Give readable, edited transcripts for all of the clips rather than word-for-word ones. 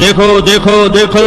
دیکھو دیکھو دیکھو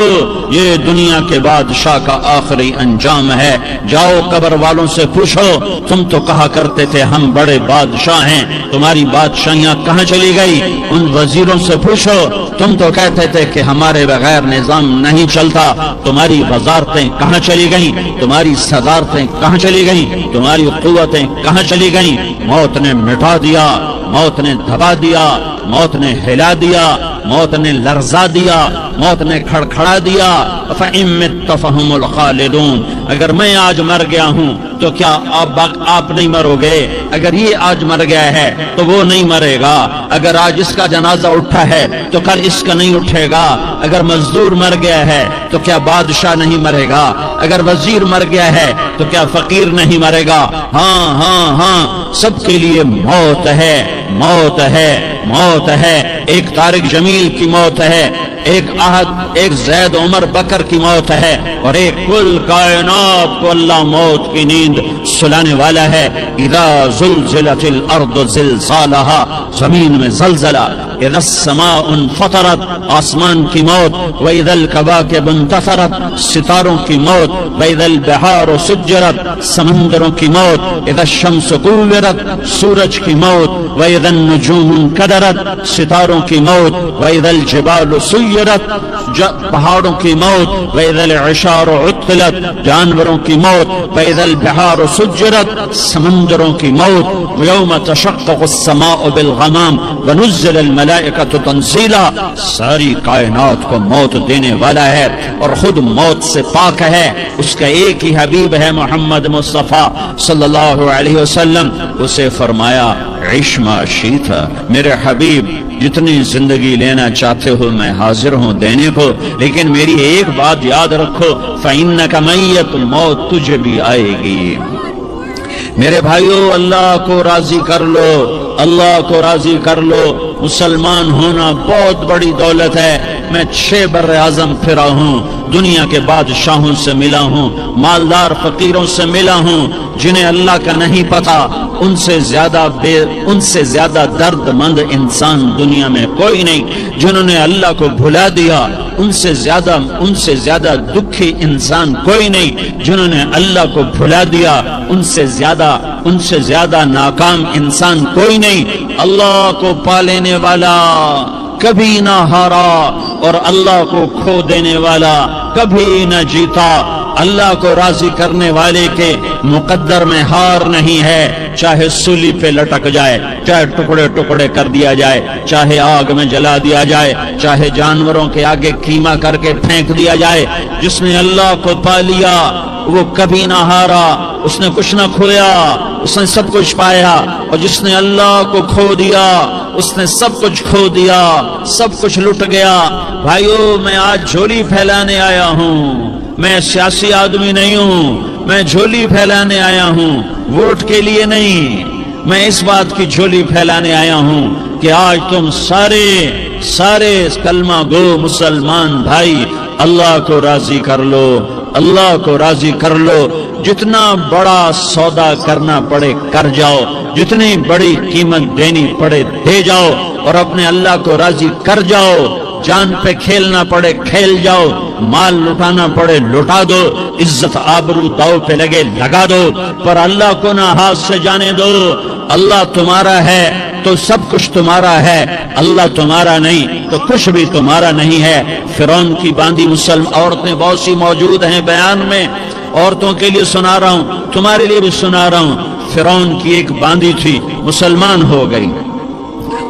یہ دنیا کے بادشاہ کا آخری انجام ہے. جاؤ قبر والوں سے پوچھو تم تو کہا کرتے تھے ہم بڑے بادشاہ ہیں, تمہاری بادشاہیاں کہاں چلی گئی؟ ان وزیروں سے پوچھو تم تو کہتے تھے کہ ہمارے بغیر نظام نہیں چلتا, تمہاری وزارتیں کہاں چلی گئیں؟ تمہاری صدارتیں کہاں چلی گئیں؟ تمہاری قوتیں کہاں چلی گئیں؟ موت نے مٹا دیا, موت نے دبا دیا, موت نے ہلا دیا, موت نے لرزا دیا, موت نے کھڑکھڑا دیا. فَإِن مِتَّ فَهُمُ الْخَالِدُونَ. اگر میں آج مر گیا ہوں تو کیا آپ نہیں مرو گے؟ اگر یہ آج مر گیا ہے تو وہ نہیں مرے گا. اگر آج اس کا جنازہ اٹھا ہے تو کل اس کا نہیں اٹھے گا. اگر مزدور مر گیا ہے تو کیا بادشاہ نہیں مرے گا؟ اگر وزیر مر گیا ہے تو کیا فقیر نہیں مرے گا؟ ہاں ہاں ہاں, سب کے لیے موت ہے, موت ہے, موت ہے. ایک طارق جمیل کی موت ہے, ایک زید عمر بکر کی موت ہے, اور ایک کل کائنات کو اللہ موت کی نیند سلانے والا ہے. اذا زلزلت الارض زلزالها, زمین میں زلزلہ. اذا السماء انفطرت, آسمان کی موت. واذا الكواكب انتثرت, ستاروں کی موت. واذا البحار سجرت, سمندروں کی موت. اذا الشمس كورت, سورج کی موت. واذا النجوم انكدرت, ستاروں کی موت. واذا الجبال سيرت, پہاڑوں کی موت. واذا العشار عطلت, جانوروں کی موت. واذا البحار سجرت, سمندروں کی موت. ويوم تشقق السماء بالغمام ونزل الملائكة تنزيلا. ساری کائنات کو موت دینے والا ہے اور خود موت سے پاک ہے. اس کا ایک ہی حبیب ہے محمد مصطفیٰ صلی اللہ علیہ وسلم. اسے فرمایا عش ما شئت, میرے حبیب جتنی زندگی لینا چاہتے ہو میں حاضر ہوں دینے کو, لیکن میری ایک بات یاد رکھو, فَإِنَّكَ مَيَّتٌ, موت تجھے بھی آئے گی. میرے بھائیو, اللہ کو راضی کر لو, اللہ کو راضی کر لو. مسلمان ہونا بہت بڑی دولت ہے. میں 6 بر اعظم پھرا ہوں, دنیا کے بادشاہوں سے ملا ہوں, مالدار فقیروں سے ملا ہوں. جنہیں اللہ کا نہیں پتا ان سے زیادہ درد مند انسان دنیا میں کوئی نہیں. جنہوں نے اللہ کو بھلا دیا ان سے زیادہ دکھی انسان کوئی نہیں. جنہوں نے اللہ کو بھلا دیا ان سے زیادہ ناکام انسان کوئی نہیں. اللہ کو پا لینے والا کبھی نہ ہارا اور اللہ کو کھو دینے والا کبھی نہ جیتا. اللہ کو راضی کرنے والے کے مقدر میں ہار نہیں ہے. چاہے سولی پہ لٹک جائے, چاہے ٹکڑے ٹکڑے کر دیا جائے, چاہے آگ میں جلا دیا جائے, چاہے جانوروں کے آگے قیمہ کر کے پھینک دیا جائے. جس نے اللہ کو پا لیا وہ کبھی نہ ہارا, اس نے کچھ نہ کھویا, اس نے سب کچھ پایا. اور جس نے اللہ کو کھو دیا اس نے سب کچھ کھو دیا, سب کچھ لٹ گیا. بھائیو, میں آج جھولی پھیلانے آیا ہوں, میں سیاسی آدمی نہیں ہوں, میں جھولی پھیلانے آیا ہوں, ووٹ کے لیے نہیں. میں اس بات کی جھولی پھیلانے آیا ہوں کہ آج تم سارے کلمہ گو مسلمان بھائی اللہ کو راضی کر لو, اللہ کو راضی کر لو. جتنا بڑا سودا کرنا پڑے کر جاؤ, جتنی بڑی قیمت دینی پڑے دے جاؤ, اور اپنے اللہ کو راضی کر جاؤ. جان پہ کھیلنا پڑے کھیل جاؤ, مال لٹانا پڑے لٹا دو, عزت آبرو داؤ پہ لگے لگا دو, پر اللہ کو نہ ہاتھ سے جانے دو. اللہ تمہارا ہے تو سب کچھ تمہارا ہے, اللہ تمہارا نہیں تو کچھ بھی تمہارا نہیں ہے. فرعون کی باندھی مسلم عورتیں بہت سی موجود ہیں بیان میں, عورتوں کے لیے سنا رہا ہوں, تمہارے لیے بھی سنا رہا ہوں. فرعون کی ایک باندھی تھی, مسلمان ہو گئی.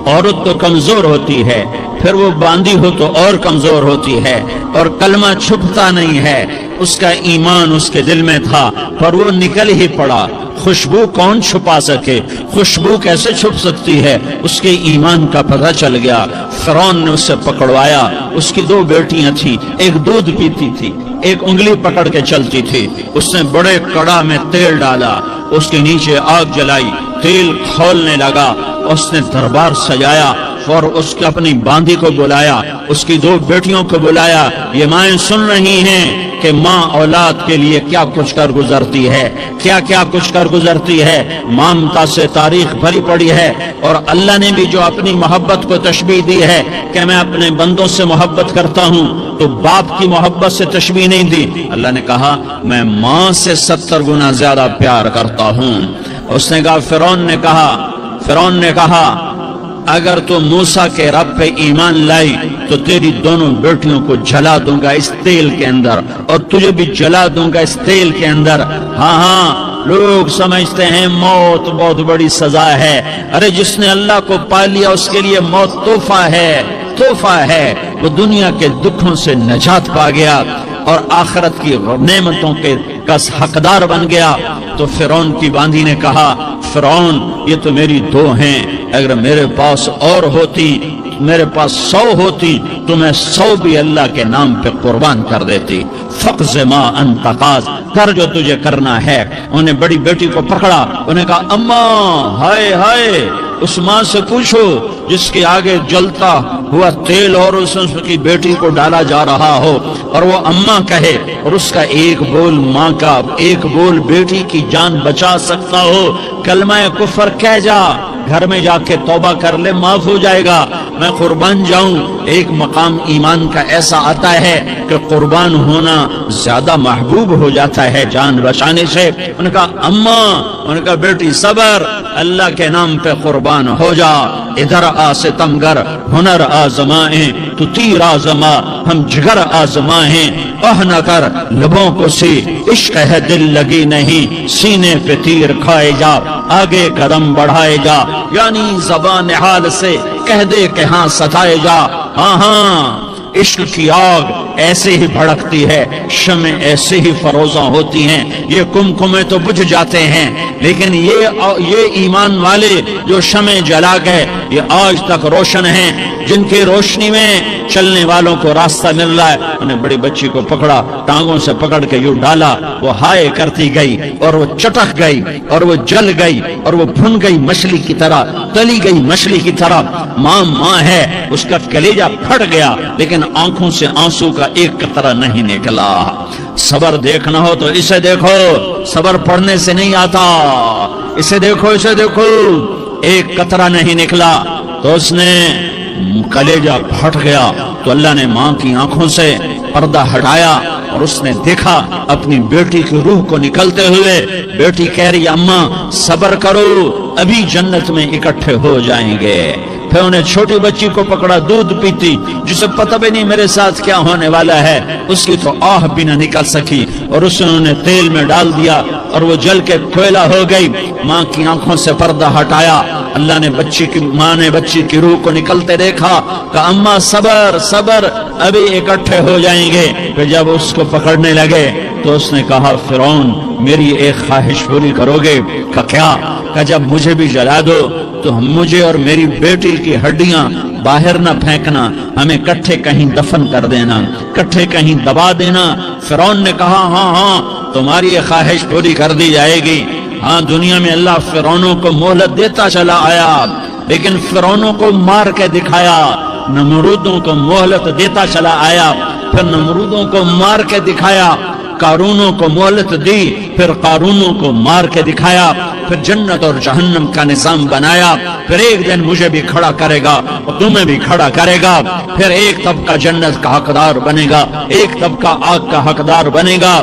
عورت تو کمزور ہوتی ہے, پھر وہ باندھی ہو تو اور کمزور ہوتی ہے, اور کلمہ چھپتا نہیں ہے. اس کا ایمان اس کے دل میں تھا پر وہ نکل ہی پڑا. خوشبو کون چھپا سکے, خوشبو کیسے چھپ سکتی ہے؟ اس کے ایمان کا پتہ چل گیا. فرعون نے اسے پکڑوایا. اس کی 2 بیٹیاں تھیں, ایک دودھ پیتی تھی, ایک انگلی پکڑ کے چلتی تھی. اس نے بڑے کڑا میں تیل ڈالا, اس کے نیچے آگ جلائی, تیل کھولنے لگا, اس نے دربار سجایا. اور اس کی اپنی باندی کو بلایا، اس کی 2 بیٹیوں کو بلایا۔ یہ مائیں سن رہی ہیں کہ ماں اولاد کے لیے کیا کچھ کر گزرتی ہے، کیا کیا کچھ کر گزرتی ہے۔ مامتا سے تاریخ بھری پڑی ہے، اور اللہ نے بھی جو اپنی محبت کو تشبیہ دی ہے کہ میں اپنے بندوں سے محبت کرتا ہوں، تو باپ کی محبت سے تشبیہ نہیں دی۔ اللہ نے کہا میں ماں سے 70 گنا زیادہ پیار کرتا ہوں۔ اس نے کہا فرعون نے کہا اگر تو موسیٰ کے رب پہ ایمان لائی تو تیری دونوں بیٹیوں کو جلا دوں گا اس تیل کے اندر، اور تجھے بھی جلا دوں گا اس تیل کے اندر۔ ہاں لوگ سمجھتے ہیں موت بہت بڑی سزا ہے۔ ارے جس نے اللہ کو پا لیا اس کے لیے موت تحفہ ہے۔ وہ دنیا کے دکھوں سے نجات پا گیا اور آخرت کی نعمتوں کے کا حقدار بن گیا۔ تو فرعون کی باندی نے کہا فرعون یہ تو میری 2 ہیں، اگر میرے پاس اور ہوتی، میرے پاس 100 ہوتی تو میں 100 بھی اللہ کے نام پہ قربان کر دیتی۔ فقض ما انت قاض، کر جو تجھے کرنا ہے۔ انہیں بڑی بیٹی کو پکڑا، انہیں کہا اماں ہائے اس ماں سے پوچھو جس کے آگے جلتا ہوا تیل اور اس کی بیٹی کو ڈالا جا رہا ہو، اور وہ اماں کہے، اور اس کا ایک بول ماں کا، ایک بول بیٹی کی جان بچا سکتا ہو۔ کلمہ کفر کہہ جا، گھر میں جا کے توبہ کر لے، معاف ہو جائے گا۔ میں قربان جاؤں۔ ایک مقام ایمان کا ایسا آتا ہے کہ قربان ہونا زیادہ محبوب ہو جاتا ہے جان بچانے سے۔ ان کا اماں، ان کا بیٹی صبر، اللہ کے نام پہ قربان ہو جا۔ ادھر آ ستمگر ہنر آزمائیں، تو تیر آزما ہم جگر آزمائیں۔ اہ نہ کر لبوں کو سی عشق ہے دل لگی نہیں، سینے پہ تیر کھائے جا، آگے قدم بڑھائے جا، یعنی زبان حال سے کہہ دے کہ ہاں ستائے جا۔ ہاں عشق کی آگ ایسے ہی بھڑکتی ہے، شمع ایسے ہی فروزاں ہوتی ہیں، یہ کمکمے تو بجھ جاتے ہیں، لیکن یہ ایمان والے جو شمع جلا گئے یہ آج تک روشن ہیں، جن کی روشنی میں چلنے والوں کو راستہ مل رہا ہے۔ انہیں بڑی بچی کو پکڑا، ٹانگوں سے پکڑ کے یوں ڈالا، وہ ہائے کرتی گئی اور وہ چٹک گئی اور وہ جل گئی اور وہ بھن گئی مچھلی کی طرح، تلی گئی مچھلی کی طرح۔ ماں ہے، اس کا کلیجہ پھٹ گیا، لیکن آنکھوں سے آنسو کا ایک قطرہ نہیں نکلا۔ صبر دیکھنا ہو تو اسے دیکھو، صبر پڑھنے سے نہیں آتا، اسے دیکھو ایک قطرہ نہیں نکلا تو اس نے کلیجہ پھٹ گیا۔ تو اللہ نے ماں کی آنکھوں سے پردہ ہٹایا اور اس نے دیکھا اپنی بیٹی کی روح کو نکلتے ہوئے۔ بیٹی کہہ رہی اماں صبر کرو، ابھی جنت میں اکٹھے ہو جائیں گے۔ پھر انہیں چھوٹی بچی کو پکڑا، دودھ پیتی، جسے پتہ بھی نہیں میرے ساتھ کیا ہونے والا ہے، اس کی تو آہ بھی نہ نکل سکی، اور اسے انہوں نے تیل میں ڈال دیا اور وہ جل کے کوئلہ ہو گئی۔ ماں کی آنکھوں سے پردہ ہٹایا، اللہ نے ماں نے بچی کی روح کو نکلتے دیکھا کہ اماں صبر ابھی اکٹھے ہو جائیں گے۔ پھر جب اس کو پکڑنے لگے تو اس نے کہا فرعون میری ایک خواہش پوری کرو گے؟ کیا؟ کہ جب مجھے بھی جلا دو تو مجھے اور میری بیٹی کی ہڈیاں باہر نہ پھینکنا، ہمیں کٹھے کہیں دفن کر دینا، کٹھے کہیں دبا دینا۔ فرعون نے کہا ہاں تمہاری یہ خواہش پوری کر دی جائے گی۔ ہاں دنیا میں اللہ فرعونوں کو مہلت دیتا چلا آیا، لیکن فرعونوں کو مار کے دکھایا، نمرودوں کو مہلت دیتا چلا آیا، پھر نمرودوں کو مار کے دکھایا، قارونوں کو مہلت دی، پھر قارونوں کو مار کے دکھایا، پھر جنت اور جہنم کا نظام بنایا، پھر ایک دن مجھے بھی کھڑا کرے گا اور تمہیں بھی کھڑا کرے گا، پھر ایک طبقہ جنت کا حقدار بنے گا، ایک طبقہ آگ کا حقدار بنے گا۔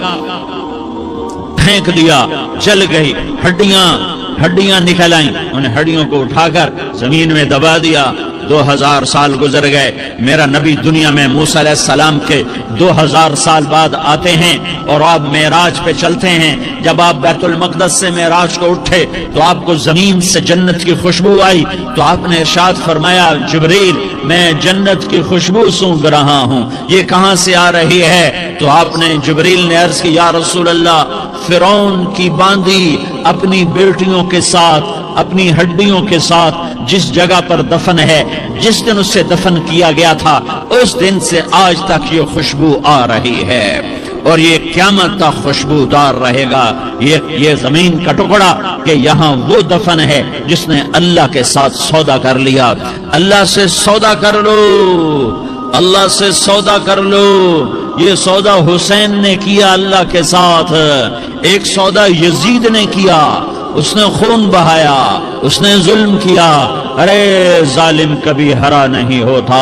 پھینک دیا، جل گئی، ہڈیاں نکل آئیں، انہیں ہڈیوں کو اٹھا کر زمین میں دبا دیا۔ 2000 سال گزر گئے، میرا نبی دنیا میں موسیٰ علیہ السلام کے 2000 سال بعد آتے ہیں اور آپ معراج پہ چلتے ہیں۔ جب آپ بیت المقدس سے معراج کو اٹھے تو آپ کو زمین سے جنت کی خوشبو آئی، تو آپ نے ارشاد فرمایا جبریل میں جنت کی خوشبو سونگھ رہا ہوں، یہ کہاں سے آ رہی ہے؟ تو آپ نے جبریل نے عرض کی یا رسول اللہ فرعون کی باندی اپنی بیٹیوں کے ساتھ، اپنی ہڈیوں کے ساتھ جس جگہ پر دفن ہے، جس دن اسے دفن کیا گیا تھا، اس دن سے آج تک یہ خوشبو آ رہی ہے، اور یہ قیامت تک خوشبودار رہے گا یہ زمین کا ٹکڑا کہ یہاں وہ دفن ہے جس نے اللہ کے ساتھ سودا کر لیا۔ اللہ سے سودا کر لو، اللہ سے سودا کر لو۔ یہ سودا حسین نے کیا اللہ کے ساتھ، ایک سودا یزید نے کیا، اس نے خون بہایا، اس نے ظلم کیا۔ ارے ظالم کبھی ہرا نہیں ہوتا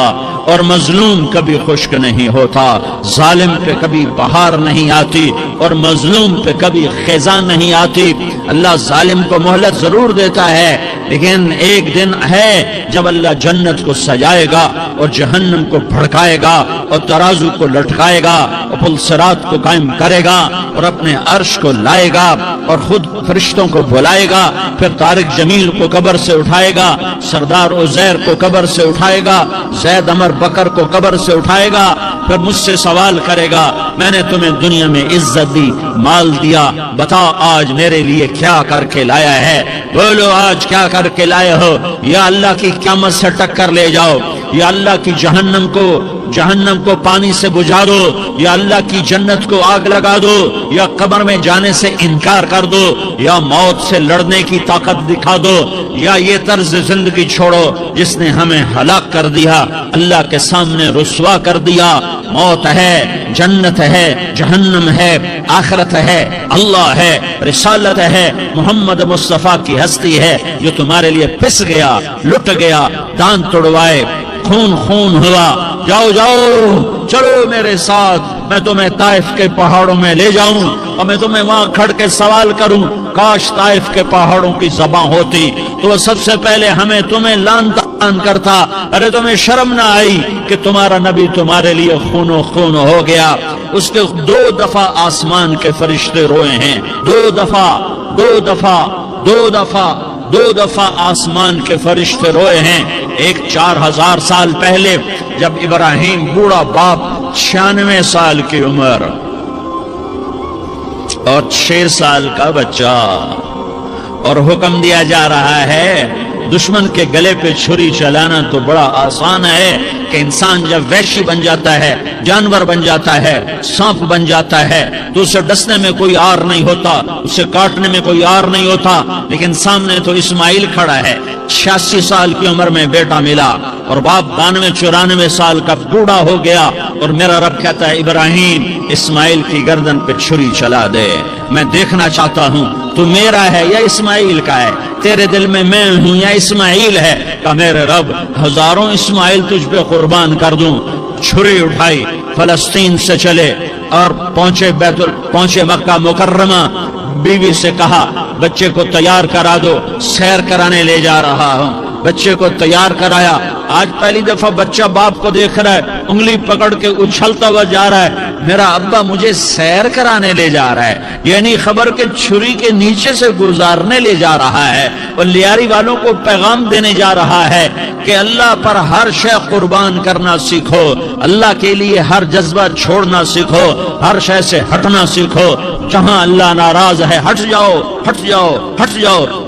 اور مظلوم کبھی خشک نہیں ہوتا، ظالم پہ کبھی بہار نہیں آتی اور مظلوم پہ کبھی خزاں نہیں آتی۔ اللہ ظالم کو مہلت ضرور دیتا ہے، لیکن ایک دن ہے جب اللہ جنت کو سجائے گا اور جہنم کو بھڑکائے گا اور ترازو کو لٹکائے گا اور پل صراط کو قائم کرے گا اور اپنے عرش کو لائے گا اور خود فرشتوں کو بلائے گا، پھر طارق جمیل کو قبر سے اٹھائے گا، سردار عزیر کو قبر سے اٹھائے گا، زید عمر بکر کو قبر سے اٹھائے گا، پھر مجھ سے سوال کرے گا میں نے تمہیں دنیا میں عزت دی، مال دیا، بتا آج میرے لیے کیا کر کے لایا ہے؟ بولو آج کیا کر کے لائے ہو؟ یا اللہ کی قیامت سے ٹکر لے جاؤ، یا اللہ کی جہنم کو پانی سے بجھا دو، یا اللہ کی جنت کو آگ لگا دو، یا قبر میں جانے سے انکار کر دو، یا موت سے لڑنے کی طاقت دکھا دو، یا یہ طرز زندگی چھوڑو جس نے ہمیں ہلاک کر دیا، اللہ کے سامنے رسوا کر دیا۔ موت ہے، جنت ہے، جہنم ہے، آخرت ہے، اللہ ہے، رسالت ہے، محمد مصطفیٰ کی ہستی ہے جو تمہارے لیے پس گیا، لٹ گیا، دان توڑوائے، خون ہوا۔ جاؤ چلو میرے ساتھ، میں تمہیں طائف کے پہاڑوں میں لے جاؤں اور میں تمہیں وہاں کھڑ کے سوال کروں، کاش طائف کے پہاڑوں کی زبان ہوتی تو سب سے پہلے ہمیں تمہیں لان تان کرتا۔ ارے تمہیں شرم نہ آئی کہ تمہارا نبی تمہارے لیے خون و خون ہو گیا؟ اس کے 2 دفعہ آسمان کے فرشتے روئے ہیں، 2 دفعہ آسمان کے فرشتے روئے ہیں۔ ایک 4000 سال پہلے جب ابراہیم بوڑھا باپ، 96 سال کی عمر اور 6 سال کا بچہ، اور حکم دیا جا رہا ہے دشمن کے گلے پہ چھری چلانا تو بڑا آسان ہے کہ انسان جب وحشی بن جاتا ہے، جانور بن جاتا ہے، سانپ بن جاتا ہے تو اسے ڈسنے میں کوئی آر نہیں ہوتا، اسے کاٹنے میں کوئی آر نہیں ہوتا، لیکن سامنے تو اسماعیل کھڑا ہے، 86 سال کی عمر میں بیٹا ملا اور باپ 92-94 سال کا بوڑھا ہو گیا، اور میرا رب کہتا ہے ابراہیم اسماعیل کی گردن پہ چھری چلا دے، میں دیکھنا چاہتا ہوں تو میرا ہے یا اسماعیل کا ہے، تیرے دل میں میں ہوں یا اسماعیل ہے؟ کہ میرے رب ہزاروں اسماعیل تجھ پہ قربان کر دوں۔ چھری اٹھائی، فلسطین سے چلے اور پہنچے مکہ مکرمہ، بیوی سے کہا بچے کو تیار کرا دو، سیر کرانے لے جا رہا ہوں۔ بچے کو تیار کرایا، آج پہلی دفعہ بچہ باپ کو دیکھ رہا ہے، انگلی پکڑ کے اچھلتا ہوا جا رہا ہے، میرا ابا مجھے سیر کرانے لے جا رہا ہے، یعنی خبر کے چھری کے نیچے سے گزارنے لے جا رہا ہے، اور لیاری والوں کو پیغام دینے جا رہا ہے کہ اللہ پر ہر شے قربان کرنا سیکھو، اللہ کے لیے ہر جذبہ چھوڑنا سیکھو، ہر شے سے ہٹنا سیکھو، جہاں اللہ ناراض ہے ہٹ جاؤ،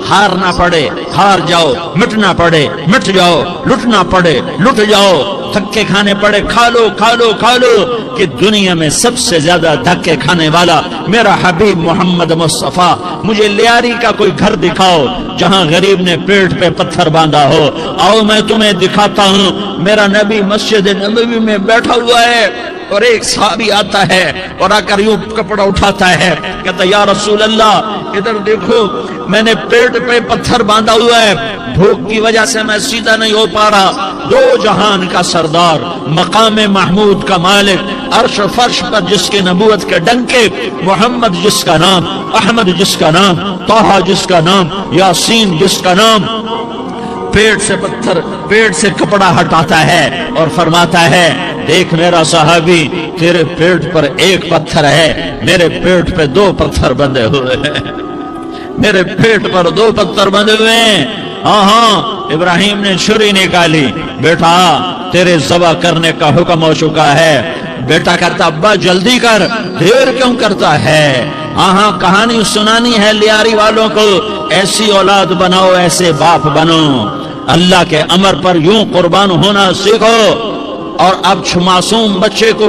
ہار نہ پڑے ہار جاؤ، مٹنا پڑے مٹ جاؤ، لٹنا پڑے لٹ جاؤ، دھکے کھانے پڑے کھا لو کہ دنیا میں سب سے زیادہ دھکے کھانے والا میرا حبیب محمد مصطفیٰ۔ مجھے لیاری کا کوئی گھر دکھاؤ جہاں غریب نے پیٹ پہ پتھر باندھا ہو، آؤ میں تمہیں دکھاتا ہوں۔ میرا نبی مسجد نبوی میں بیٹھا ہوا ہے اور ایک صحابی آتا ہے اور آ کر یوں کپڑا اٹھاتا ہے، کہتا یا رسول اللہ ادھر دیکھو، میں نے پیٹ پہ پتھر باندھا ہوا ہے، بھوک کی وجہ سے میں سیدھا نہیں ہو پا رہا۔ 2 جہان کا سردار، مقام محمود کا مالک، عرش فرش پر جس کے نبوت کے ڈنکے، محمد جس کا نام، احمد جس کا نام، طہ جس کا نام، یاسین جس کا نام، پیٹ سے کپڑا ہٹاتا ہے اور فرماتا ہے دیکھ میرا صحابی، تیرے پیٹ پر 1 پتھر ہے، میرے پیٹ پہ 2 پتھر بندھے ہوئے ہیں، میرے پیٹ پر 2 پتھر بندھے ہوئے ہیں۔ ہاں ابراہیم نے چھری نکالی، بیٹا تیرے ذبح کرنے کا حکم ہو چکا ہے۔ بیٹا کہتا ابا جلدی کر، دیر کیوں کرتا ہے؟ ہاں کہانی سنانی ہے لیاری والوں کو، ایسی اولاد بناؤ، ایسے باپ بنو، اللہ کے امر پر یوں قربان ہونا سیکھو۔ اور اب معصوم بچے کو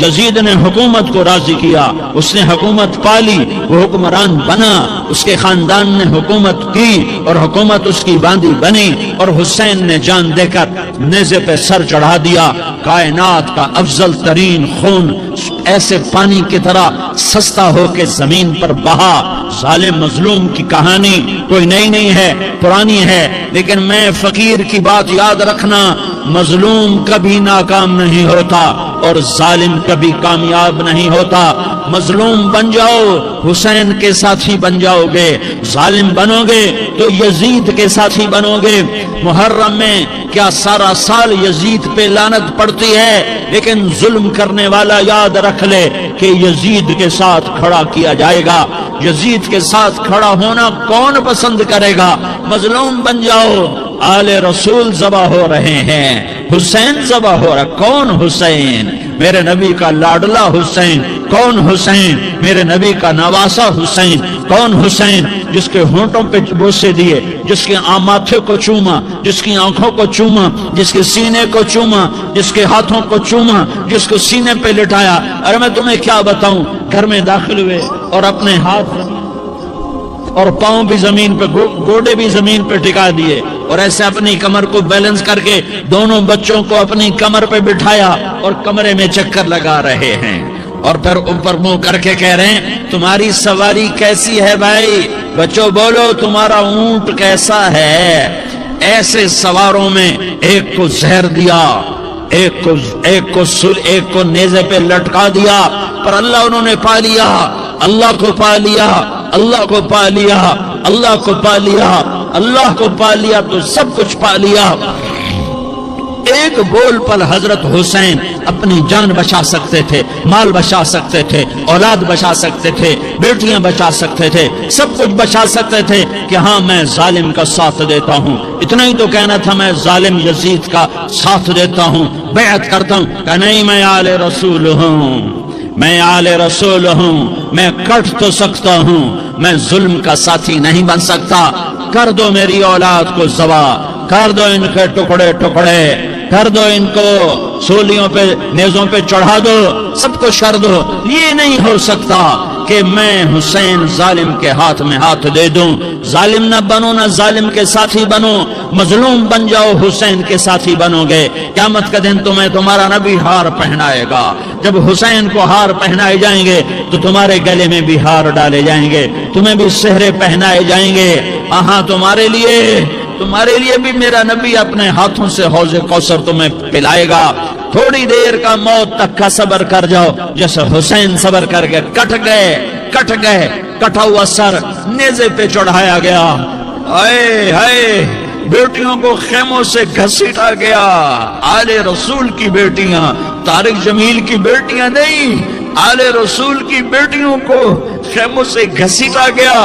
یزید نے حکومت کو راضی کیا، اس نے حکومت پالی، وہ حکمران بنا، اس کے خاندان نے حکومت کی اور حکومت اس کی باندھی بنی، اور حسین نے جان دے کر نیزے پہ سر چڑھا دیا۔ کائنات کا افضل ترین خون ایسے پانی کی طرح سستا ہو کے زمین پر بہا۔ ظالم مظلوم کی کہانی کوئی نئی نہیں ہے، پرانی ہے، لیکن میں فقیر کی بات یاد رکھنا، مظلوم کبھی ناکام نہیں ہوتا اور ظالم کبھی کامیاب نہیں ہوتا۔ مظلوم بن جاؤ حسین کے ساتھی بن جاؤ گے، ظالم بنو گے تو یزید کے ساتھی بنو گے۔ محرم میں کیا سارا سال یزید پہ لعنت پڑتی ہے، لیکن ظلم کرنے والا یاد رکھ لے کہ یزید کے ساتھ کھڑا کیا جائے گا۔ یزید کے ساتھ کھڑا ہونا کون پسند کرے گا؟ مظلوم بن جاؤ۔ آل رسول ذبح ہو رہے ہیں، حسین ذبح ہو رہا۔ کون حسین؟ میرے نبی کا لاڈلا حسین۔ کون حسین؟ میرے نبی کا نواسا حسین۔ کون حسین؟ جس کے ہونٹوں پہ بوسے دیے، جس کے ماتھے کو چوما، جس کی آنکھوں کو چوما، جس کے سینے کو چوما، جس کے ہاتھوں کو چوما، جس کو سینے پہ لٹایا۔ ارے میں تمہیں کیا بتاؤں، گھر میں داخل ہوئے اور اپنے ہاتھ اور پاؤں بھی زمین پہ، گوڑے بھی زمین پہ ٹکا دیے، اور ایسے اپنی کمر کو بیلنس کر کے دونوں بچوں کو اپنی کمر پہ بٹھایا اور کمرے میں چکر لگا رہے ہیں، اور پھر اوپر منہ کر کے کہہ رہے ہیں تمہاری سواری کیسی ہے بھائی؟ بچوں بولو تمہارا اونٹ کیسا ہے؟ ایسے سواروں میں ایک کو زہر دیا، ایک کو نیزے پہ لٹکا دیا، پر اللہ انہوں نے پا لیا، اللہ کو پا لیا، اللہ کو پا لیا، اللہ کو پا لیا، اللہ کو پا لیا تو سب کچھ پا لیا۔ ایک بول پر حضرت حسین اپنی جان بچا سکتے تھے، مال بچا سکتے تھے، اولاد بچا سکتے تھے، بیٹیاں بچا سکتے تھے، سب کچھ بچا سکتے تھے کہ ہاں میں ظالم کا ساتھ دیتا ہوں۔ اتنا ہی تو کہنا تھا میں ظالم یزید کا ساتھ دیتا ہوں، بیعت کرتا ہوں، کہ نہیں میں آل رسول ہوں، میں آل رسول ہوں، میں کٹ تو سکتا ہوں، میں ظلم کا ساتھی نہیں بن سکتا۔ کر دو میری اولاد کو ذبح، کر دو ان کے ٹکڑے ٹکڑے، کر دو ان کو سولیوں پہ نیزوں پہ چڑھا دو، سب کچھ کر دو۔ یہ نہیں ہو سکتا کہ میں حسین ظالم کے ہاتھ میں ہاتھ دے دوں۔ ظالم نہ بنو، نہ ظالم کے ساتھی بنو، مظلوم بن جاؤ، حسین کے ساتھ بنو گے۔ قیامت کا دن تمہیں تمہارا نبی ہار پہنائے گا۔ جب حسین کو ہار پہنائے جائیں گے تو تمہارے گلے میں بھی ہار ڈالے جائیں گے، تمہیں بھی سہرے پہنائے جائیں گے۔ ہاں تمہارے لیے بھی میرا نبی اپنے ہاتھوں سے حوض کوثر تمہیں پلائے گا۔ تھوڑی دیر کا موت تک کا صبر کر جاؤ، جیسے حسین صبر کر کے کٹ گئے، کٹا ہوا سر نیزے پہ چڑھایا گیا۔ اے ہائے، بیٹیوں کو خیموں سے گھسیٹا گیا۔ آل رسول کی بیٹیاں، طارق جمیل کی بیٹیاں نہیں، آل رسول کی بیٹیوں کو خیموں سے گھسیٹا گیا۔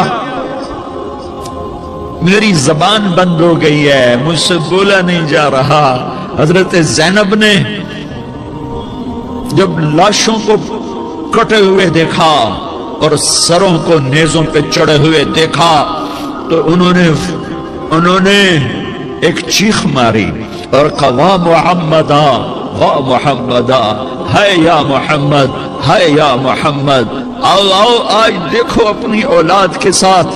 میری زبان بند ہو گئی ہے، مجھ سے بولا نہیں جا رہا۔ حضرت زینب نے جب لاشوں کو کٹے ہوئے دیکھا اور سروں کو نیزوں پہ چڑھے ہوئے دیکھا تو انہوں نے ایک چیخ ماری اور کہا واہ محمدا، واہ محمدا، ہے یا محمد، ہے یا محمد۔ آؤ آج دیکھو اپنی اولاد کے ساتھ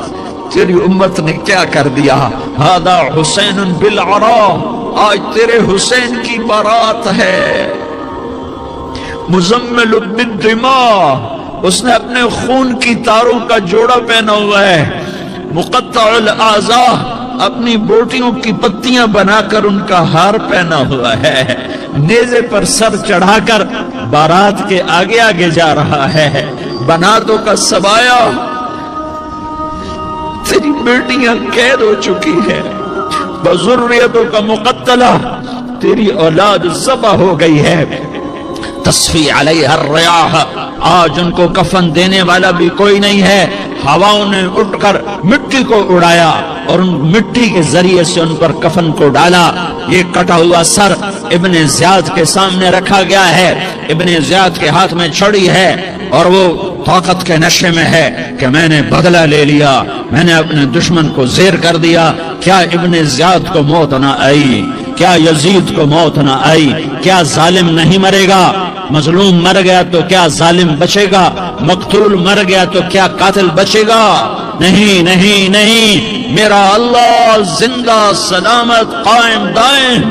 تیری امت نے کیا کر دیا۔ ہذا حسین بالعراء، آج تیرے حسین کی بارات ہے۔ مزمل بالدماء، اس نے اپنے خون کی تاروں کا جوڑا پہنا ہوا ہے۔ مقطع الاعضاء، اپنی بوٹیوں کی پتیاں بنا کر ان کا ہار پہنا ہوا ہے۔ نیزے پر سر چڑھا کر بارات کے آگے آگے جا رہا ہے۔ بناتوں کا سبایا، تیری بیٹیاں قید ہو چکی ہے، بذریتوں کا مقتلہ، تیری اولاد ذبح ہو گئی ہے۔ تصفی علیہ الریاح، آج ان کو کفن دینے والا بھی کوئی نہیں ہے۔ ہواؤں نے اٹھ کر مٹی کو اڑایا اور ان مٹی کے ذریعے سے ان پر کفن کو ڈالا۔ یہ کٹا ہوا سر ابن زیاد کے سامنے رکھا گیا ہے، ابن زیاد کے ہاتھ میں چھڑی ہے اور وہ طاقت کے نشے میں ہے کہ میں نے بدلہ لے لیا، میں نے اپنے دشمن کو زیر کر دیا۔ کیا ابن زیاد کو موت نہ آئی؟ کیا یزید کو موت نہ آئی؟ کیا ظالم نہیں مرے گا؟ مظلوم مر گیا تو کیا ظالم بچے گا؟ مقتول مر گیا تو کیا قاتل بچے گا؟ نہیں نہیں نہیں، میرا اللہ زندہ سلامت قائم دائم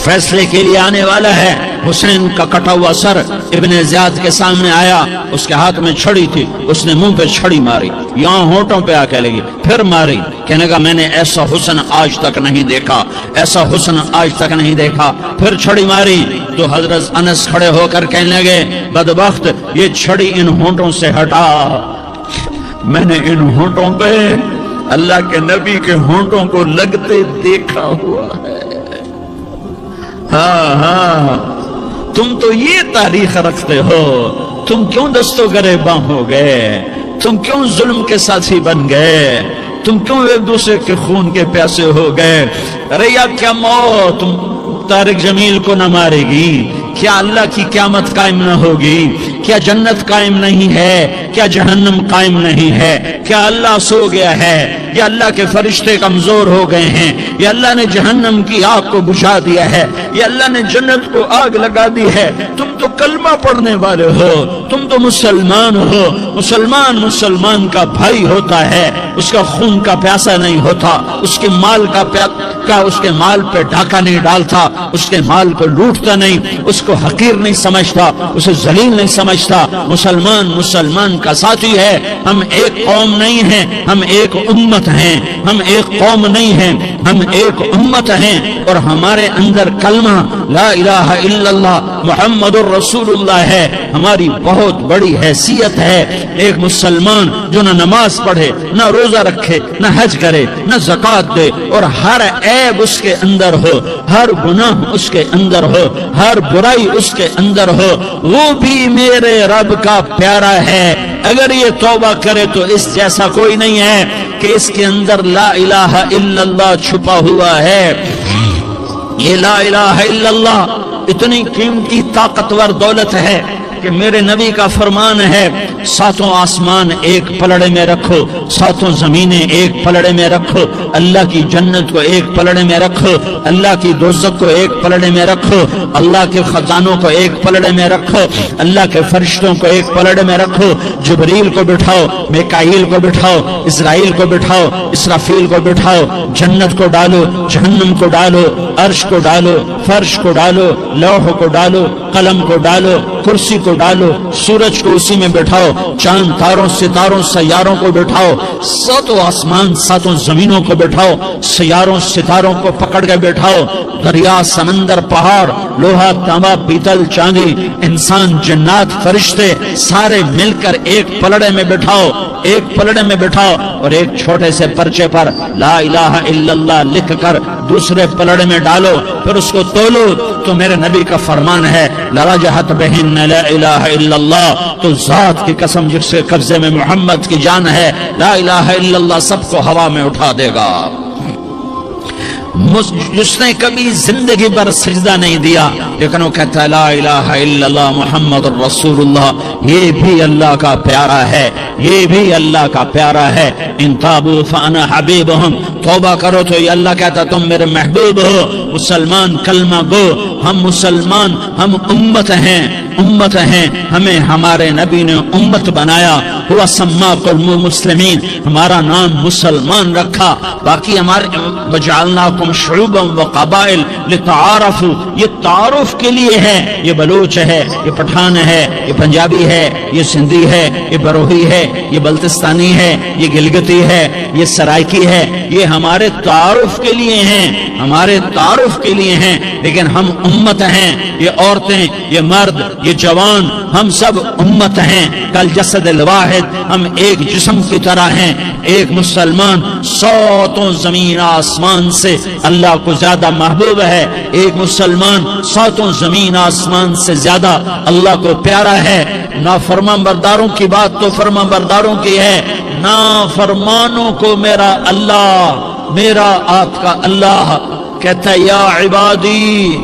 فیصلے کے لیے آنے والا ہے۔ حسین کا کٹا ہوا سر ابن زیاد کے سامنے آیا، اس کے ہاتھ میں چھڑی تھی، اس نے منہ پہ چھڑی ماری، یہاں ہونٹوں پہ آ کے لگی، پھر ماری، کہنے کا میں نے ایسا حسن آج تک نہیں دیکھا، ایسا حسن آج تک نہیں دیکھا، پھر چھڑی ماری تو حضرت انس کھڑے ہو کر کہنے لگے بدبخت یہ چھڑی ان ہونٹوں سے ہٹا، میں نے ان ہونٹوں پہ اللہ کے نبی کے ہونٹوں کو لگتے دیکھا ہوا ہے۔ ہاں ہاں، تم تو یہ تاریخ رکھتے ہو، تم کیوں دستوں گریباں ہو گئے؟ تم کیوں ظلم کے ساتھی بن گئے؟ تم کیوں ایک دوسرے کے خون کے پیاسے ہو گئے؟ ارے یا کیا موت طارق جمیل کو نہ مارے گی؟ کیا اللہ کی قیامت قائم نہ ہوگی؟ کیا جنت قائم نہیں ہے؟ کیا جہنم قائم نہیں ہے؟ کیا اللہ سو گیا ہے؟ یا اللہ کے فرشتے کمزور ہو گئے ہیں؟ یا اللہ نے جہنم کی آگ کو بجھا دیا ہے؟ یا اللہ نے جنت کو آگ لگا دی ہے؟ تم تو کلمہ پڑھنے والے ہو، تم تو مسلمان ہو۔ مسلمان مسلمان کا بھائی ہوتا ہے، اس کا خون کا پیاسا نہیں ہوتا، اس کے مال اس کے مال پہ ڈاکہ نہیں ڈالتا، اس کے مال کو لوٹتا نہیں، اس کو حقیر نہیں سمجھتا، اسے ذلیل نہیں سمجھتا۔ مسلمان مسلمان کا ساتھی ہے۔ ہم ایک قوم نہیں ہیں، ہم ایک امت ہیں، ہم ایک قوم نہیں ہیں، ہم ایک امت ہیں، اور ہمارے اندر کلمہ لا الہ الا اللہ محمد الرسول اللہ ہے، ہماری بہت بڑی حیثیت ہے۔ ایک مسلمان جو نہ نماز پڑھے، نہ روزہ رکھے، نہ حج کرے، نہ زکوٰۃ دے، اور ہر عیب اس کے اندر ہو، ہر گناہ اس کے اندر ہو، ہر برائی اس کے اندر ہو، وہ بھی میرے رب کا پیارا ہے۔ اگر یہ توبہ کرے تو اس جیسا کوئی نہیں ہے کہ اس کے اندر لا الہ الا اللہ چھپا ہوا ہے۔ یہ لا الہ الا اللہ اتنی قیمتی طاقتور دولت ہے کہ میرے نبی کا فرمان ہے ساتوں آسمان ایک پلڑے میں رکھو، ساتوں زمینیں ایک پلڑے میں رکھو، اللہ کی جنت کو ایک پلڑے میں رکھو، اللہ کی دوزخ کو ایک پلڑے میں رکھو، اللہ کے خزانوں کو ایک پلڑے میں رکھو، اللہ کے فرشتوں کو ایک پلڑے میں رکھو، جبریل کو بٹھاؤ، میکائیل کو بٹھاؤ، اسرائیل کو بٹھاؤ، اسرافیل کو بٹھاؤ، جنت کو ڈالو، جہنم کو ڈالو، عرش کو ڈالو، فرش کو ڈالو، لوح کو ڈالو، قلم کو ڈالو، کرسی کو ڈالو، سورج کو اسی میں بٹھاؤ، چاند تاروں ستاروں سیاروں کو بٹھاؤ، ساتوں آسمان ساتوں زمینوں کو بٹھاؤ، سیاروں ستاروں کو پکڑ کے بٹھاؤ، دریا سمندر پہاڑ لوہا تانبا پیتل چاندی انسان جنات فرشتے سارے مل کر ایک پلڑے میں بٹھاؤ، ایک پلڑے میں بٹھاؤ، اور ایک چھوٹے سے پرچے پر لا الہ الا اللہ لکھ کر دوسرے پلڑے میں ڈالو، پھر اس کو تولو تو میرے نبی کا فرمان ہے لرجحت بہن لا الہ الا اللہ، تو ذات کی قسم جس کے قبضے میں محمد کی جان ہے، لا الہ الا اللہ سب کو ہوا میں اٹھا دے گا۔ جس نے کبھی زندگی پر سجدہ نہیں دیا لیکن وہ کہتا ہے لا الہ الا اللہ محمد الرسول اللہ، یہ بھی اللہ کا پیارا ہے، یہ بھی اللہ کا پیارا ہے۔ ان تابوا فانا حبیبہم، توبہ کرو تو یہ اللہ کہتا تم میرے محبوب ہو۔ مسلمان کلمہ گو، ہم مسلمان، ہم امت ہیں، امت ہیں، ہمیں ہمارے نبی نے امت بنایا، ہوا سماکم مسلمین، ہمارا نام مسلمان رکھا، باقی ہمارے وجعلناکم شعوبا وقبائل لتعارفوا، یہ تعارف کے لیے ہے، یہ بلوچ ہے، یہ پٹھان ہے، یہ پنجابی ہے، یہ سندھی ہے، یہ بروہی ہے، یہ بلتستانی ہے، یہ گلگتی ہے، یہ سرائکی ہے، یہ ہمارے تعارف کے لیے ہیں، ہمارے تعارف کے لیے ہیں، لیکن ہم امت ہیں، یہ عورتیں، یہ مرد، یہ جوان، ہم سب امت ہیں، کل جسد الواحد، ہم ایک جسم کی طرح ہیں۔ ایک مسلمان ساتوں زمین آسمان سے اللہ کو زیادہ محبوب ہے، ایک مسلمان ساتوں زمین آسمان سے زیادہ اللہ کو پیارا ہے۔ نافرمان برداروں کی بات تو فرمان برداروں کی ہے، نافرمانوں کو میرا اللہ، میرا آپ کا اللہ کہتا ہے یا عبادی،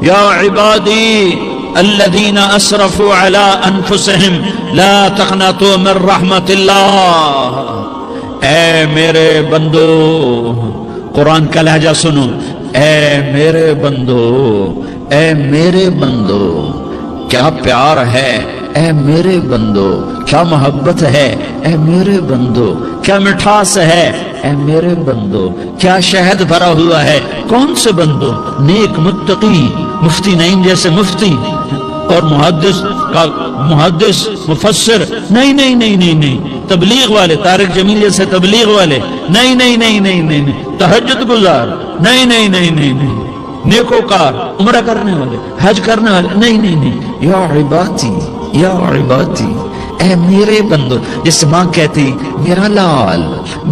یا عبادی الذین اسرفوا علی انفسہم لا تقنطوا من رحمت اللہ، اے میرے بندو، قرآن کا لہجہ سنو، اے میرے بندو، اے میرے بندو، کیا پیار ہے، اے میرے بندو کیا محبت ہے، اے میرے بندو کیا مٹھاس ہے، اے میرے بندو کیا شہد بھرا ہوا ہے۔ کون سے بندو؟ نیک متقی، مفتی نعیم جیسے مفتی اور محدث مفسر، نہیں نہیں نہیں نہیں نہیں، تبلیغ والے، طارق جمیل جیسے تبلیغ والے، نہیں نہیں نہیں نہیں نہیں، تہجد گزار، نہیں نہیں نہیں نہیں نہیں، نیکوکار، عمرہ کرنے والے، حج کرنے والے، نہیں نہیں نہیں، یا عبادی یا عبادی، اے میرے بندو، جس ماں کہتی میرا لال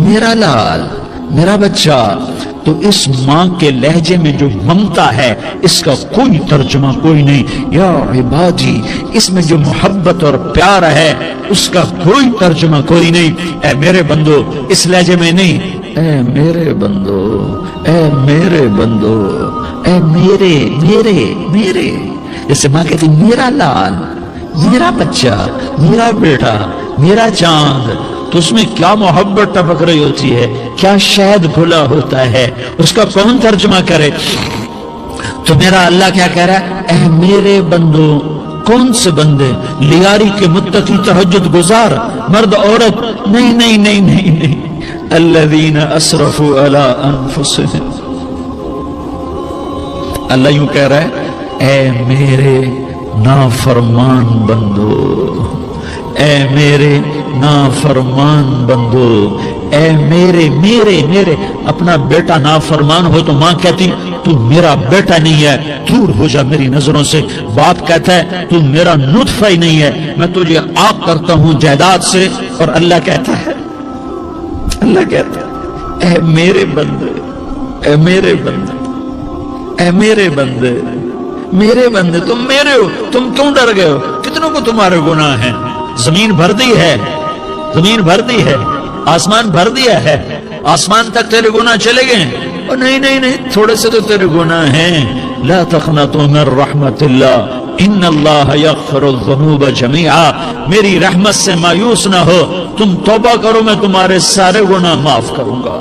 میرا لال میرا بچہ، تو اس ماں کے لہجے میں جو ممتا ہے اس کا کوئی ترجمہ کوئی نہیں۔ یا عبادی، اس میں جو محبت اور پیار ہے اس کا کوئی ترجمہ کوئی نہیں۔ اے میرے بندو، اس لہجے میں نہیں، اے میرے بندو، اے میرے بندو، اے میرے میرے میرے، جیسے ماں کہتی میرا لال میرا بچہ میرا بیٹا میرا چاند، تو اس میں کیا محبت ٹپک رہی ہوتی ہے، کیا شہد گھلا ہوتا ہے، اس کا کون ترجمہ کرے؟ تو میرا اللہ کیا کہہ رہا ہے؟ اے میرے بندو، کون سے بندے؟ لیاری کے متقی، تہجد گزار، مرد عورت، نہیں نہیں نہیں نہیں نہیں، الذین اسرفوا علی انفسهم۔ اللہ یوں کہہ رہا ہے، اے میرے نافرمان بندو، اے میرے نافرمان بندو، اے میرے میرے میرے۔ اپنا بیٹا نافرمان ہو تو ماں کہتی تو میرا بیٹا نہیں ہے، دور ہو جا میری نظروں سے۔ باپ کہتا ہے تو میرا نطفہ ہی نہیں ہے، میں تجھے عاق کرتا ہوں جائیداد سے۔ اور اللہ کہتا ہے، اللہ کہتا ہے، اے میرے بندے، اے میرے بندے، اے میرے بندے، میرے بندے، تم میرے ہو، تم کیوں ڈر گئے ہو؟ کتنوں کو تمہارے گناہ ہیں؟ زمین بھر دی ہے، زمین بھر دی ہے، آسمان بھر دیا ہے، آسمان تک تیرے گناہ چلے گئے ہیں۔ اور نہیں نہیں نہیں، تھوڑے سے تو تیرے گناہ ہیں۔ لا تقنطوا من رحمت اللہ ان اللہ یغفر الذنوب جميعا، میری رحمت سے مایوس نہ ہو، تم توبہ کرو، میں تمہارے سارے گناہ معاف کروں گا۔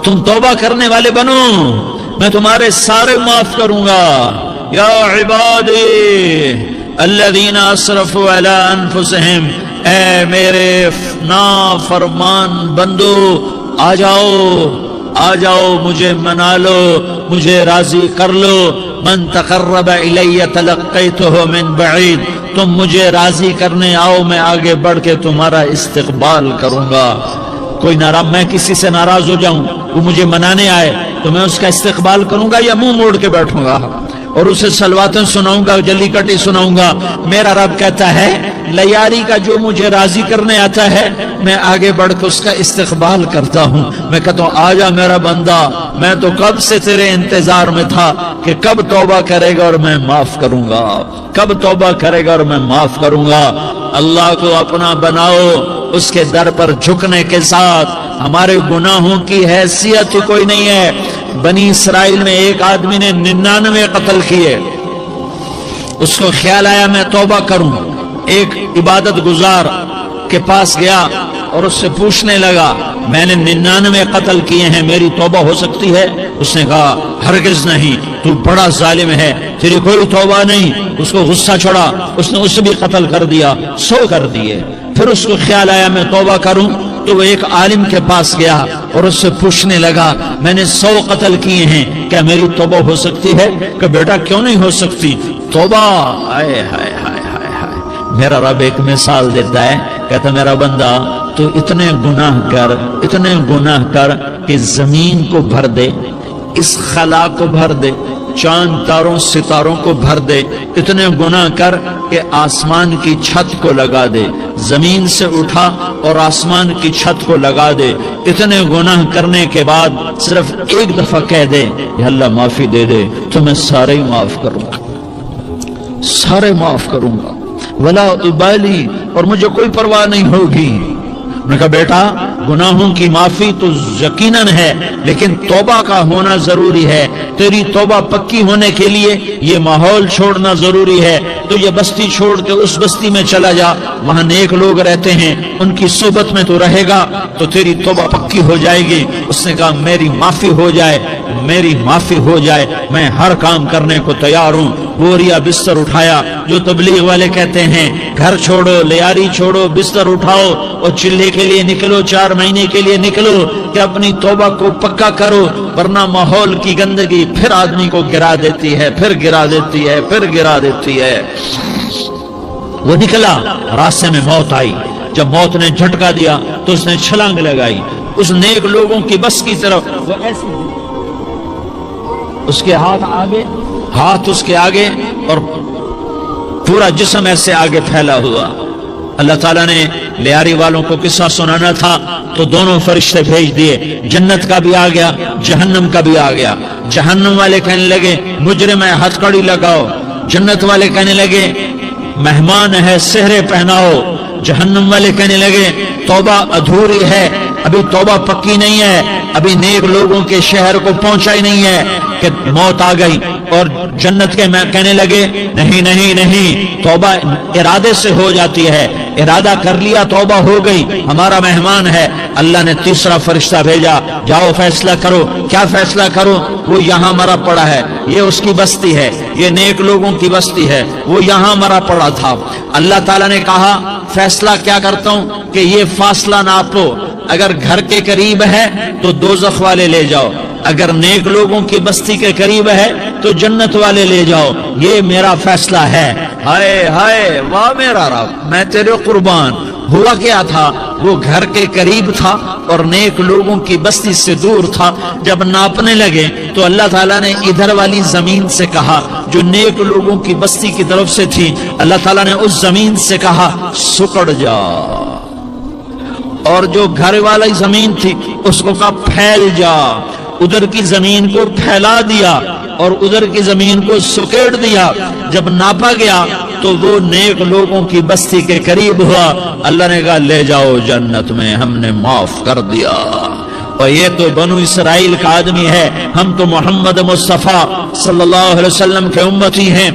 تم توبہ کرنے والے بنو، میں تمہارے سارے معاف کروں گا۔ یا عبادی الذین اسرفوا علی انفسہم، اے میرے نافرمان بندو، آ جاؤ آ جاؤ، مجھے منا لو، مجھے راضی کر لو۔ من تقرب الی تلقیتہ من بعید، تم مجھے راضی کرنے آؤ، میں آگے بڑھ کے تمہارا استقبال کروں گا۔ کوئی ناراض، میں کسی سے ناراض ہو جاؤں، وہ مجھے منانے آئے تو میں اس کا استقبال کروں گا یا منہ موڑ کے بیٹھوں گا اور اسے سلواتیں سناؤں گا، جلی کٹی سناؤں گا؟ میرا رب کہتا ہے لیاری کا جو مجھے راضی کرنے آتا ہے میں آگے بڑھ کے اس کا استقبال کرتا ہوں۔ میں کہتا ہوں آ جا میرا بندہ، میں تو کب سے تیرے انتظار میں تھا کہ کب توبہ کرے گا اور میں معاف کروں گا، کب توبہ کرے گا اور میں معاف کروں گا۔ اللہ کو اپنا بناؤ، اس کے در پر جھکنے کے ساتھ ہمارے گناہوں کی حیثیت کوئی نہیں ہے۔ بنی اسرائیل میں ایک آدمی نے 99 قتل کیے، اس کو خیال آیا میں توبہ کروں، ایک عبادت گزار کے پاس گیا اور اس سے پوچھنے لگا میں نے 99 قتل کیے ہیں، میری توبہ ہو سکتی ہے؟ اس نے کہا ہرگز نہیں، تو بڑا ظالم ہے، تیری کوئی توبہ نہیں۔ اس کو غصہ چڑھا، اس نے اسے بھی قتل کر دیا، 100 کر دیے۔ پھر اس کو خیال آیا میں توبہ کروں، تو وہ ایک عالم کے پاس گیا اور اس سے پوچھنے لگا میں نے 100 قتل کیے ہیں، کیا میری توبہ ہو سکتی ہے؟ کہ بیٹا کیوں نہیں ہو سکتی توبہ؟ ہائے ہائے ہائے ہائے ہائے۔ میرا رب ایک مثال دیتا ہے، کہتا میرا بندہ تو اتنے گناہ کر، اتنے گناہ کر کہ زمین کو بھر دے، اس خلا کو بھر دے، چاند تاروں ستاروں کو بھر دے، اتنے گناہ کر کہ آسمان کی چھت کو لگا دے، زمین سے اٹھا اور آسمان کی چھت کو لگا دے۔ اتنے گناہ کرنے کے بعد صرف ایک دفعہ کہہ دے یا اللہ معافی دے دے تو میں سارے ہی معاف کروں گا، سارے معاف کروں گا، ولا ابالی، اور مجھے کوئی پرواہ نہیں ہوگی۔ میں نے کہا بیٹا گناہوں کی معافی تو یقیناً ہے، لیکن توبہ کا ہونا ضروری ہے. تیری توبہ پکی ہونے کے لیے یہ ماحول چھوڑنا ضروری ہے. تو یہ بستی چھوڑ کے اس بستی میں چلا جا, وہاں نیک لوگ رہتے ہیں, ان کی صحبت میں تو رہے گا تو تیری توبہ پکی ہو جائے گی. اس نے کہا میری معافی ہو جائے, میری معافی ہو جائے, میں ہر کام کرنے کو تیار ہوں. بوریا بستر اٹھایا, جو تبلیغ والے کہتے ہیں گھر چھوڑو, لیاری چھوڑو, بستر اٹھاؤ اور چلے کے لیے نکلو, 4 مہینے کے لیے نکلو کہ اپنی توبہ کو پکا کرو, ورنہ ماحول کی گندگی پھر آدمی کو گرا دیتی ہے, پھر گرا دیتی ہے, پھر گرا دیتی ہے. وہ نکلا, راستے میں موت آئی. جب موت نے جھٹکا دیا تو اس نے چھلانگ لگائی اس نیک لوگوں کی بس کی طرف. وہ ایسے اس کے ہاتھ اس کے آگے اور پورا جسم ایسے آگے پھیلا ہوا. اللہ تعالیٰ نے لیاری والوں کو قصہ سنانا تھا تو دونوں فرشتے بھیج دیے. جنت کا بھی آ گیا, جہنم کا بھی آ گیا. جہنم والے کہنے لگے مجرم ہے, ہتھ کڑی لگاؤ. جنت والے کہنے لگے مہمان ہے, سہرے پہناؤ. جہنم والے کہنے لگے توبہ ادھوری ہے, ابھی توبہ پکی نہیں ہے, ابھی نیک لوگوں کے شہر کو پہنچا ہی نہیں ہے کہ موت آ گئی. اور جنت کے کہنے لگے نہیں نہیں نہیں, توبہ ارادے سے ہو جاتی ہے, ارادہ کر لیا توبہ ہو گئی, ہمارا مہمان ہے. اللہ نے تیسرا فرشتہ بھیجا, جاؤ فیصلہ کرو. کیا فیصلہ کرو؟ وہ یہاں مرا پڑا ہے, یہ اس کی بستی ہے, یہ نیک لوگوں کی بستی ہے, وہ یہاں مرا پڑا تھا. اللہ تعالیٰ نے کہا فیصلہ کیا کرتا ہوں کہ یہ فاصلہ ناپو, اگر گھر کے قریب ہے تو دوزخ والے لے جاؤ, اگر نیک لوگوں کی بستی کے قریب ہے تو جنت والے لے جاؤ. یہ میرا فیصلہ ہے. ہائے ہائے واہ میرا رب, میں تیرے قربان. ہوا کیا تھا, وہ گھر کے قریب تھا اور نیک لوگوں کی بستی سے دور تھا. جب ناپنے لگے تو اللہ تعالیٰ نے ادھر والی زمین سے کہا جو نیک لوگوں کی بستی کی طرف سے تھی, اللہ تعالیٰ نے اس زمین سے کہا سکڑ جا, اور جو گھر والی زمین تھی اس کو کہا پھیل جا. ادھر کی زمین کو پھیلا دیا اور ادھر کی زمین کو سکیڑ دیا. جب ناپا گیا تو وہ نیک لوگوں کی بستی کے قریب ہوا. اللہ نے کہا لے جاؤ جنت میں, ہم نے معاف کر دیا. اور یہ تو بنو اسرائیل کا آدمی ہے, ہم تو محمد مصطفیٰ صلی اللہ علیہ وسلم کے امتی ہیں.